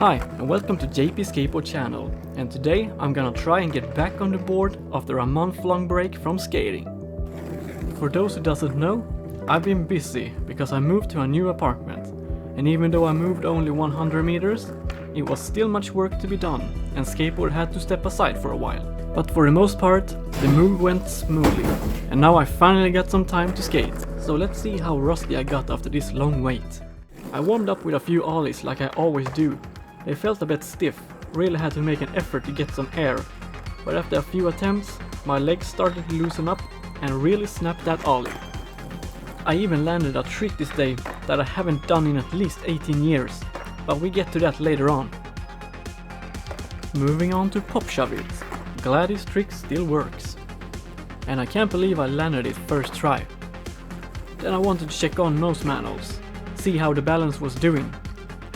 Hi and welcome to JP Skateboard channel, and today I'm gonna try and get back on the board after a month-long break from skating. For those who doesn't know, I've been busy because I moved to a new apartment, and even though I moved only 100 meters, it was still much work to be done and skateboard had to step aside for a while. But for the most part, the move went smoothly, and now I finally got some time to skate. So let's see how rusty I got after this long wait. I warmed up with a few ollies like I always do. They felt a bit stiff, really had to make an effort to get some air, but after a few attempts, my legs started to loosen up and really snapped that ollie. I even landed a trick this day that I haven't done in at least 18 years, but we get to that later on. Moving on to pop shove it. Glad this trick still works. And I can't believe I landed it first try. Then I wanted to check on nose manuals, see how the balance was doing.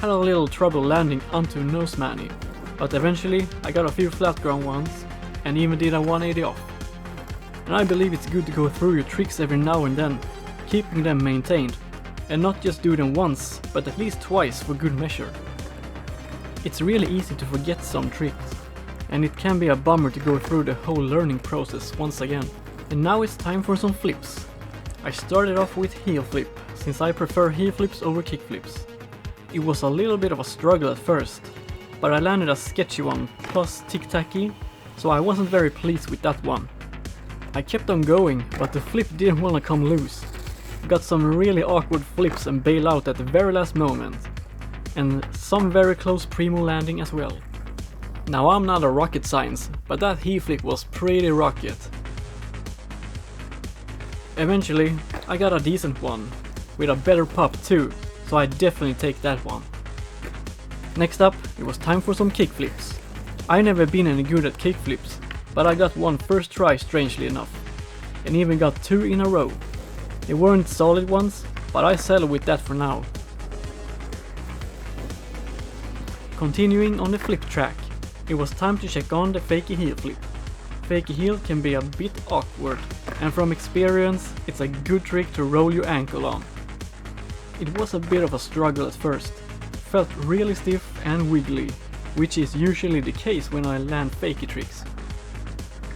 Had a little trouble landing onto nose mani, but eventually I got a few flat ground ones and even did a 180 off. And I believe it's good to go through your tricks every now and then, keeping them maintained, and not just do them once, but at least twice for good measure. It's really easy to forget some tricks, and it can be a bummer to go through the whole learning process once again. And now it's time for some flips. I started off with heel flip, since I prefer heel flips over kick flips. It was a little bit of a struggle at first, but I landed a sketchy one plus tic-tacky, so I wasn't very pleased with that one. I kept on going, but the flip didn't want to come loose. Got some really awkward flips and bail out at the very last moment, and some very close primo landing as well. Now I'm not a rocket science, but that heel flip was pretty rocket. Eventually I got a decent one, with a better pop too, so I definitely take that one. Next up, it was time for some kick flips. I never been any good at kick flips, but I got one first try strangely enough, and even got two in a row. They weren't solid ones, but I settled with that for now. Continuing on the flip track, it was time to check on the fakie heel flip. Fakie heel can be a bit awkward, and from experience, it's a good trick to roll your ankle on. It was a bit of a struggle at first, felt really stiff and wiggly, which is usually the case when I land fakie tricks.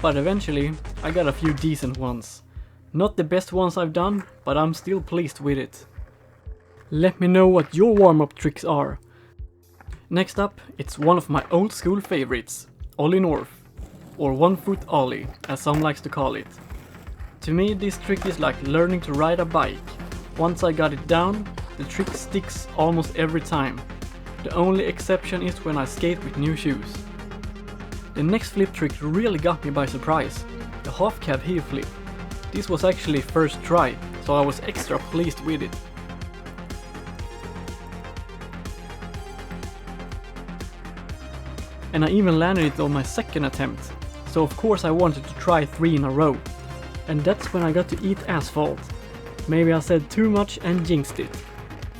But eventually, I got a few decent ones. Not the best ones I've done, but I'm still pleased with it. Let me know what your warm-up tricks are. Next up, it's one of my old school favorites, Ollie North, or one foot ollie, as some likes to call it. To me, this trick is like learning to ride a bike. Once I got it down, the trick sticks almost every time. The only exception is when I skate with new shoes. The next flip trick really got me by surprise, the half cab heel flip. This was actually first try, so I was extra pleased with it. And I even landed it on my second attempt, so of course I wanted to try 3 in a row. And that's when I got to eat asphalt. Maybe I said too much and jinxed it.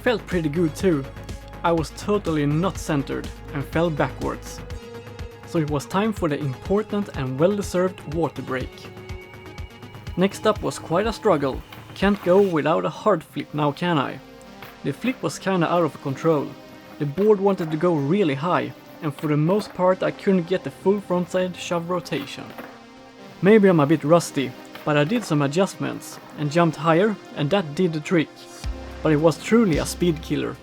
Felt pretty good too. I was totally not centered and fell backwards. So it was time for the important and well-deserved water break. Next up was quite a struggle. Can't go without a hard flip now, can I? The flip was kinda out of control. The board wanted to go really high, and for the most part I couldn't get the full frontside shove rotation. Maybe I'm a bit rusty, but I did some adjustments and jumped higher, and that did the trick. But it was truly a speed killer.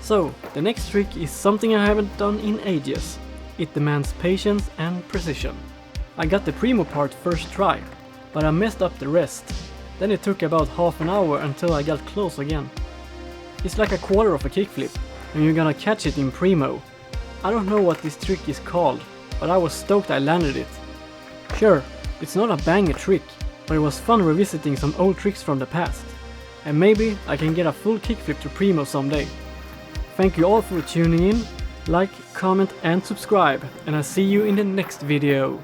So, the next trick is something I haven't done in ages. It demands patience and precision. I got the primo part first try, but I messed up the rest. Then it took about half an hour until I got close again. It's like a quarter of a kickflip, and you're gonna catch it in primo. I don't know what this trick is called, but I was stoked I landed it. Sure, it's not a banger trick, but it was fun revisiting some old tricks from the past. And maybe I can get a full kickflip to primo someday. Thank you all for tuning in, like, comment and subscribe, and I'll see you in the next video.